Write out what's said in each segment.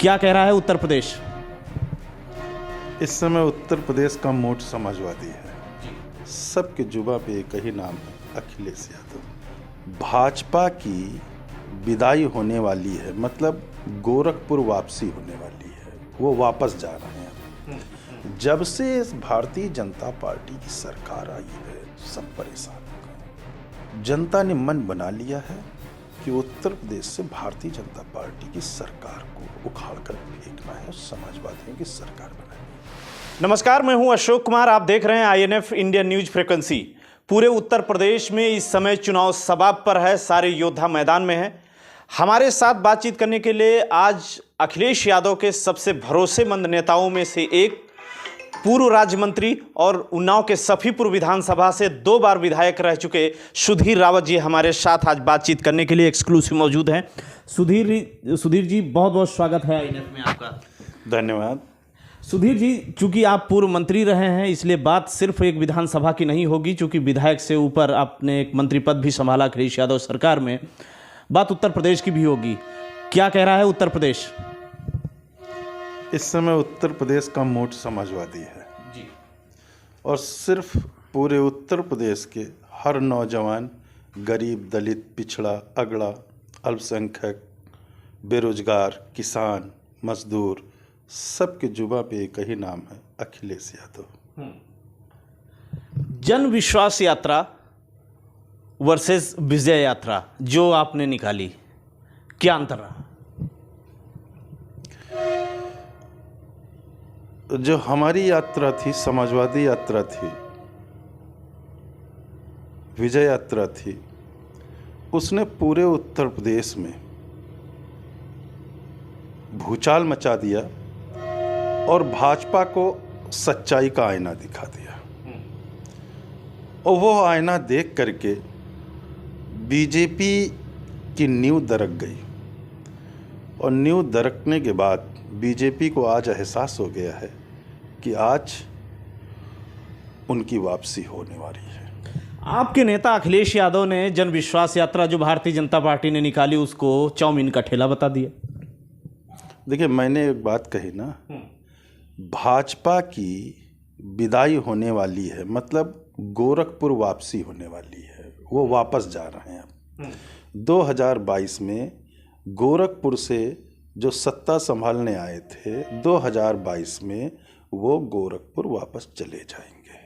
क्या कह रहा है उत्तर प्रदेश? इस समय उत्तर प्रदेश का मोट समाजवादी है। सबके जुबा पे एक ही नाम है, अखिलेश यादव। भाजपा की विदाई होने वाली है, मतलब गोरखपुर वापसी होने वाली है। वो वापस जा रहे हैं। जब से इस भारतीय जनता पार्टी की सरकार आई है, सब परेशान हो गए। जनता ने मन बना लिया है कि उत्तर प्रदेश से भारतीय जनता पार्टी की सरकार को उखाड़ कर फेंकना है, समाजवादियों की सरकार बनानी है। नमस्कार, मैं हूं अशोक कुमार। आप देख रहे हैं INF इंडियन न्यूज फ्रीक्वेंसी। पूरे उत्तर प्रदेश में इस समय चुनाव सभा पर है, सारे योद्धा मैदान में हैं। हमारे साथ बातचीत करने के लिए आज अखिलेश यादव के सबसे भरोसेमंद नेताओं में से एक, पूर्व राज्य मंत्री और उन्नाव के सफीपुर विधानसभा से 2 बार विधायक रह चुके सुधीर रावत जी हमारे साथ आज बातचीत करने के लिए एक्सक्लूसिव मौजूद हैं। सुधीर जी, बहुत बहुत स्वागत है INF में आपका। धन्यवाद। सुधीर जी, चूंकि आप पूर्व मंत्री रहे हैं, इसलिए बात सिर्फ एक विधानसभा की नहीं होगी। चूंकि विधायक से ऊपर आपने एक मंत्री पद भी संभाला अखिलेश यादव सरकार में, बात उत्तर प्रदेश की भी होगी। क्या कह रहा है उत्तर प्रदेश? इस समय उत्तर प्रदेश का मोट समाजवादी है जी। और सिर्फ पूरे उत्तर प्रदेश के हर नौजवान, गरीब, दलित, पिछड़ा, अगड़ा, अल्पसंख्यक, बेरोजगार, किसान, मजदूर, सबके जुबा पे एक ही नाम है, अखिलेश यादव। जन विश्वास यात्रा वर्सेस विजय यात्रा जो आपने निकाली, क्या अंतर रहा? जो हमारी यात्रा थी, समाजवादी यात्रा थी, विजय यात्रा थी, उसने पूरे उत्तर प्रदेश में भूचाल मचा दिया और भाजपा को सच्चाई का आईना दिखा दिया। और वो आईना देख करके बीजेपी की नींव दरक गई और नींव दरकने के बाद बीजेपी को आज एहसास हो गया है कि आज उनकी वापसी होने वाली है। आपके नेता अखिलेश यादव ने जन विश्वास यात्रा जो भारतीय जनता पार्टी ने निकाली उसको चाउमीन का ठेला बता दिया। देखिए, मैंने एक बात कही ना, भाजपा की विदाई होने वाली है, मतलब गोरखपुर वापसी होने वाली है। वो वापस जा रहे हैं अब। 2022 में गोरखपुर से जो सत्ता संभालने आए थे, 2022 में वो गोरखपुर वापस चले जाएंगे।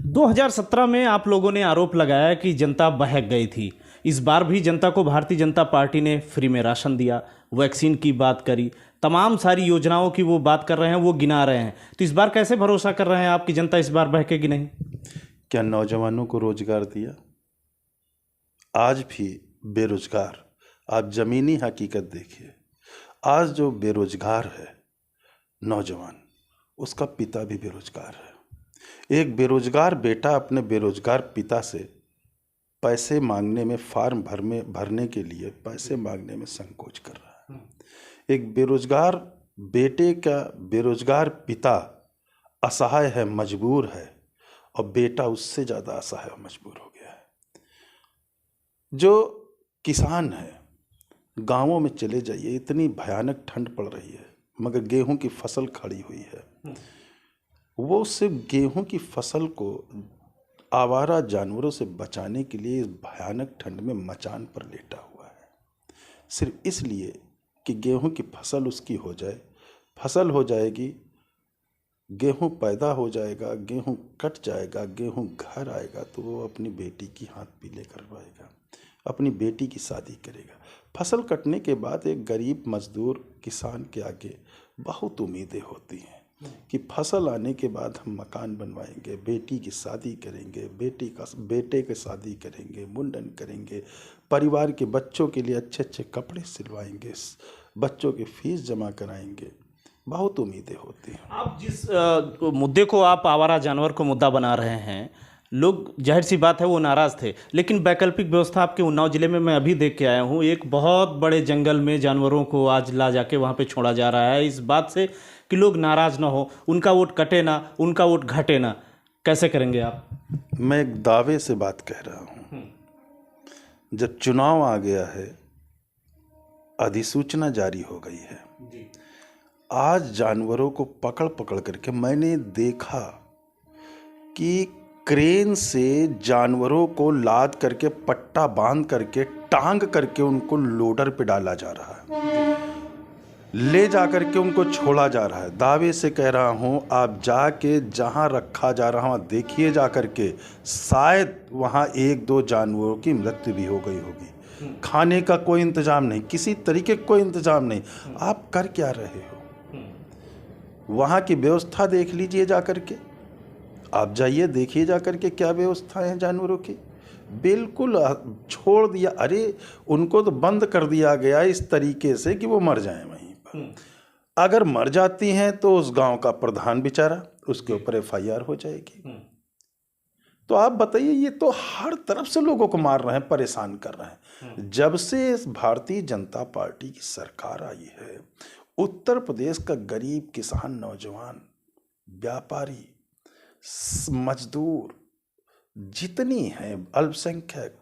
2017 में आप लोगों ने आरोप लगाया कि जनता बहक गई थी। इस बार भी जनता को भारतीय जनता पार्टी ने फ्री में राशन दिया, वैक्सीन की बात करी, तमाम सारी योजनाओं की वो बात कर रहे हैं, वो गिना रहे हैं। तो इस बार कैसे भरोसा कर रहे हैं आप कि जनता इस बार बहकेगी नहीं? क्या नौजवानों को रोजगार दिया? आज भी बेरोजगार, आप जमीनी हकीकत देखिए। आज जो बेरोजगार है नौजवान, उसका पिता भी बेरोजगार है। एक बेरोजगार बेटा अपने बेरोजगार पिता से पैसे मांगने में, फॉर्म भरने के लिए पैसे मांगने में संकोच कर रहा है। एक बेरोजगार बेटे का बेरोजगार पिता असहाय है, मजबूर है, और बेटा उससे ज़्यादा असहाय और मजबूर हो गया है। जो किसान है, गांवों में चले जाइए, इतनी भयानक ठंड पड़ रही है, मगर गेहूं की फसल खड़ी हुई है। वो सिर्फ गेहूं की फसल को आवारा जानवरों से बचाने के लिए इस भयानक ठंड में मचान पर लेटा हुआ है, सिर्फ इसलिए कि गेहूं की फसल उसकी हो जाए। फसल हो जाएगी, गेहूं पैदा हो जाएगा, गेहूं कट जाएगा, गेहूं घर आएगा, तो वो अपनी बेटी की हाथ पीले करवाएगा, अपनी बेटी की शादी करेगा। फसल कटने के बाद एक गरीब मजदूर किसान के आगे बहुत उम्मीदें होती हैं कि फसल आने के बाद हम मकान बनवाएंगे, बेटी की शादी करेंगे, बेटे की शादी करेंगे, मुंडन करेंगे, परिवार के बच्चों के लिए अच्छे अच्छे कपड़े सिलवाएंगे, बच्चों की फीस जमा कराएंगे। बहुत उम्मीदें होती हैं। आप जिस मुद्दे को आप आवारा जानवर को मुद्दा बना रहे हैं, लोग जाहिर सी बात है वो नाराज़ थे, लेकिन वैकल्पिक व्यवस्था आपके उन्नाव जिले में मैं अभी देख के आया हूँ। एक बहुत बड़े जंगल में जानवरों को आज ला जाके वहाँ पे छोड़ा जा रहा है, इस बात से कि लोग नाराज़ ना हो, उनका वोट कटे ना, उनका वोट घटे ना। कैसे करेंगे आप? मैं एक दावे से बात कह रहा हूँ। जब चुनाव आ गया है, अधिसूचना जारी हो गई है, आज जानवरों को पकड़ पकड़ करके मैंने देखा कि क्रेन से जानवरों को लाद करके पट्टा बांध करके टांग करके उनको लोडर पे डाला जा रहा है, ले जा करके उनको छोड़ा जा रहा है। दावे से कह रहा हूं, आप जाके जहां रखा जा रहा वहां देखिए जा करके, शायद वहां एक दो जानवरों की मृत्यु भी हो गई होगी। खाने का कोई इंतजाम नहीं, किसी तरीके का कोई इंतजाम नहीं। आप कर क्या रहे हो? वहां की व्यवस्था देख लीजिए जा करके, आप जाइए देखिए जा करके क्या व्यवस्था है जानवरों की। बिल्कुल छोड़ दिया। अरे उनको तो बंद कर दिया गया इस तरीके से कि वो मर जाएं वहीं पर। अगर मर जाती हैं तो उस गांव का प्रधान बेचारा, उसके ऊपर एफआईआर हो जाएगी। तो आप बताइए, ये तो हर तरफ से लोगों को मार रहे हैं, परेशान कर रहे हैं। जब से इस भारतीय जनता पार्टी की सरकार आई है, उत्तर प्रदेश का गरीब किसान, नौजवान, व्यापारी, मजदूर, जितनी हैं, अल्पसंख्यक,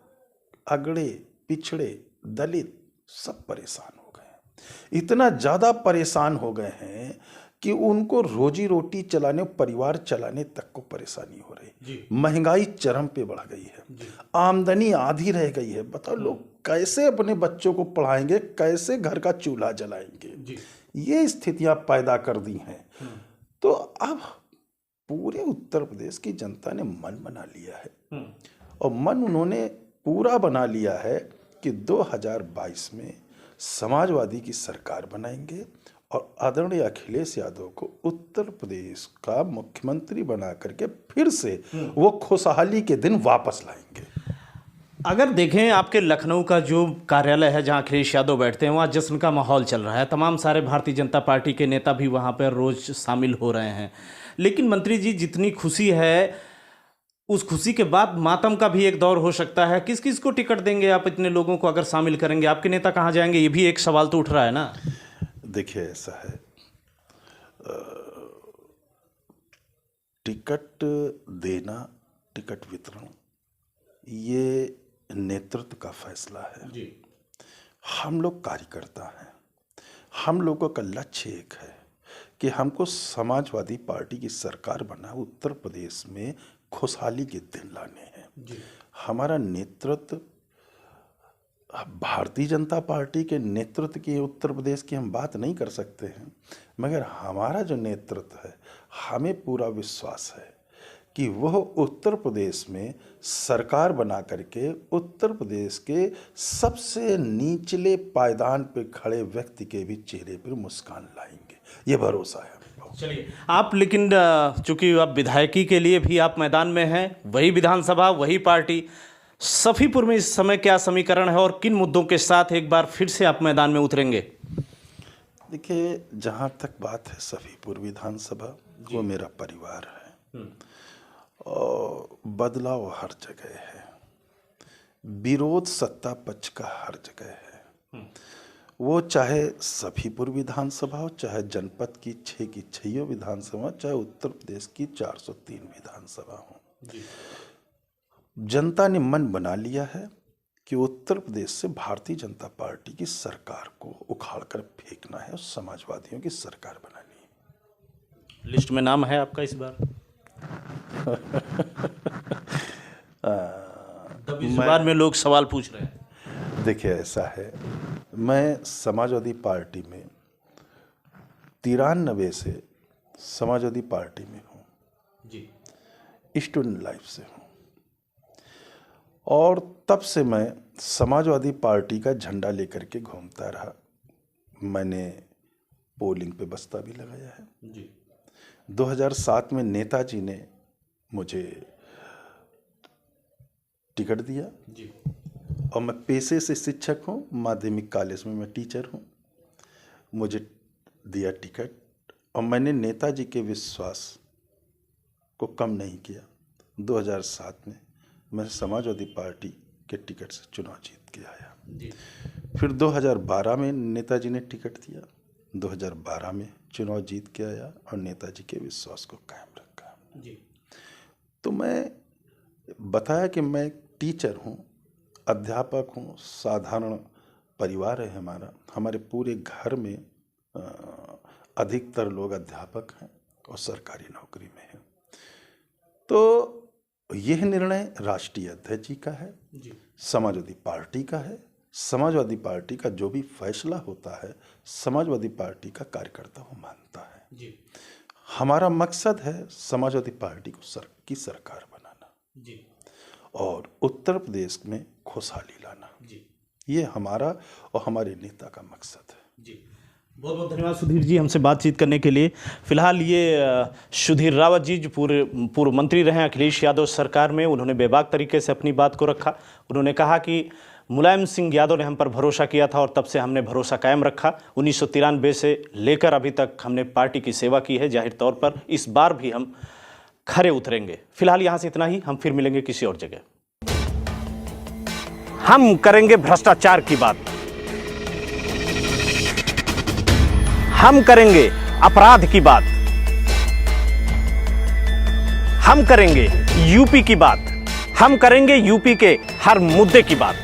अगड़े, पिछड़े, दलित, सब परेशान हो गए हैं। इतना ज़्यादा परेशान हो गए हैं कि उनको रोजी रोटी चलाने, परिवार चलाने तक को परेशानी हो रही। महंगाई चरम पे बढ़ गई है, आमदनी आधी रह गई है। बताओ लोग कैसे अपने बच्चों को पढ़ाएंगे, कैसे घर का चूल्हा जलाएंगे? ये स्थितियां पैदा कर दी हैं। तो अब पूरे उत्तर प्रदेश की जनता ने मन बना लिया है, और मन उन्होंने पूरा बना लिया है कि 2022 में समाजवादी की सरकार बनाएंगे और आदरणीय अखिलेश यादव को उत्तर प्रदेश का मुख्यमंत्री बना करके फिर से वो खुशहाली के दिन वापस लाएंगे। अगर देखें, आपके लखनऊ का जो कार्यालय है जहां अखिलेश यादव बैठते हैं, वहां जश्न का माहौल चल रहा है। तमाम सारे भारतीय जनता पार्टी के नेता भी वहां पर रोज शामिल हो रहे हैं। लेकिन मंत्री जी, जितनी खुशी है, उस खुशी के बाद मातम का भी एक दौर हो सकता है। किस किस को टिकट देंगे आप? इतने लोगों को अगर शामिल करेंगे, आपके नेता कहाँ जाएंगे? ये भी एक सवाल तो उठ रहा है ना। देखिए, ऐसा है, टिकट देना, टिकट वितरण, ये नेतृत्व का फैसला है जी। हम लोग कार्यकर्ता हैं, हम लोगों का लक्ष्य एक है कि हमको समाजवादी पार्टी की सरकार बना उत्तर प्रदेश में खुशहाली के दिन लाने हैं जी। हमारा नेतृत्व, भारतीय जनता पार्टी के नेतृत्व की उत्तर प्रदेश की हम बात नहीं कर सकते हैं, मगर हमारा जो नेतृत्व है, हमें पूरा विश्वास है कि वह उत्तर प्रदेश में सरकार बना करके उत्तर प्रदेश के सबसे निचले पायदान पे खड़े व्यक्ति के भी चेहरे पर मुस्कान लाएंगे, ये भरोसा है। चलिए आप, लेकिन चूंकि आप विधायकी के लिए भी आप मैदान में हैं, वही विधानसभा, वही पार्टी, सफीपुर में इस समय क्या समीकरण है और किन मुद्दों के साथ एक बार फिर से आप मैदान में उतरेंगे? देखिए, जहाँ तक बात है सफीपुर विधानसभा, वो मेरा परिवार है और बदलाव हर जगह है, विरोध सत्ता पक्ष का हर जगह है। वो चाहे सफीपुर विधानसभा हो, चाहे जनपद की 6 की 6 विधानसभा, चाहे उत्तर प्रदेश की 403 विधानसभा हो, जनता ने मन बना लिया है कि उत्तर प्रदेश से भारतीय जनता पार्टी की सरकार को उखाड़ कर फेंकना है और समाजवादियों की सरकार बनानी है। लिस्ट में नाम है आपका इस बार? इस बार में लोग सवाल पूछ रहे हैं। देखिए, ऐसा है, मैं समाजवादी पार्टी में 93 से समाजवादी पार्टी में हूँ जी, स्टूडेंट लाइफ से हूँ, और तब से मैं समाजवादी पार्टी का झंडा लेकर के घूमता रहा। मैंने पोलिंग पे बस्ता भी लगाया है जी। 2007 में नेताजी ने मुझे टिकट दिया जी, और मैं पेशे से शिक्षक हूँ, माध्यमिक कॉलेज में मैं टीचर हूँ। मुझे दिया टिकट और मैंने नेताजी के विश्वास को कम नहीं किया। 2007 में मैं समाजवादी पार्टी के टिकट से चुनाव जीत के आया जी। फिर 2012 में नेताजी ने टिकट दिया, 2012 में चुनाव जीत के आया और नेताजी के विश्वास को कायम रखा जी। तो मैं बताया कि मैं टीचर हूँ, अध्यापक हूँ, साधारण परिवार है हमारा। हमारे पूरे घर में अधिकतर लोग अध्यापक हैं और सरकारी नौकरी में हैं। तो यह निर्णय राष्ट्रीय अध्यक्ष जी का है, समाजवादी पार्टी का है। समाजवादी पार्टी का जो भी फैसला होता है समाजवादी पार्टी का कार्यकर्ता वो मानता है। हमारा मकसद है समाजवादी पार्टी को सरकार बनाना और उत्तर प्रदेश में खुशहाली लाना। ये हमारा और हमारे नेता का मकसद है। बहुत बहुत धन्यवाद सुधीर जी हमसे बातचीत करने के लिए। फिलहाल ये सुधीर रावत जी जो पूर्व मंत्री रहे अखिलेश यादव सरकार में, उन्होंने बेबाक तरीके से अपनी बात को रखा। उन्होंने कहा कि मुलायम सिंह यादव ने हम पर भरोसा किया था और तब से हमने भरोसा कायम रखा। 1993 से लेकर अभी तक हमने पार्टी की सेवा की है। जाहिर तौर पर इस बार भी हम खरे उतरेंगे। फिलहाल यहाँ से इतना ही, हम फिर मिलेंगे किसी और जगह। हम करेंगे भ्रष्टाचार की बात, हम करेंगे अपराध की बात, हम करेंगे यूपी की बात, हम करेंगे यूपी के हर मुद्दे की बात।